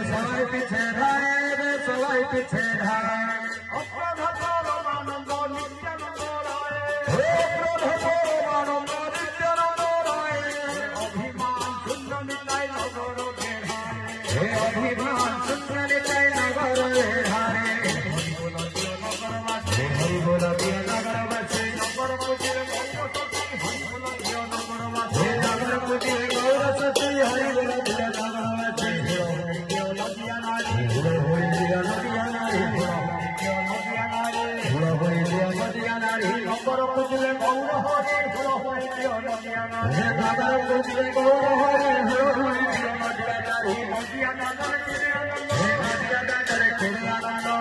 সবাই পিছে ধারে রে সবাই পিছে ধারে অপ্রধানন্দ নিত্যানন্দ রায় হে প্রভু নিত্যানন্দ রায় অভিমান শূন্য নিতাই নগর ঘেরায় হে অভিমান শূন্য নিতাই নগর ধারে নগরবাসী হরি বল প্রিয় নগরবাসী নগর পুজির গৌরসতী হরিবল প্রিয় নগরবাসী হে নগর পুজে গৌর সতী হরি বল প্রিয় নগরবাসী প্রিয় নদিয়া নারী হুড়ো হরি প্রিয় নদিয়া নারী প্রিয় নদিয়া নারী হুড়ো হরি প্রিয় নদিয়া নারী নগর পুজিলে গৌর হরে হুড়ো হরে প্রিয় নদিয়া নারী হে নগর পুজে গৌর হরি হুড়ো হরি প্রিয় নদিয়া নারী নদিয়া নাগরে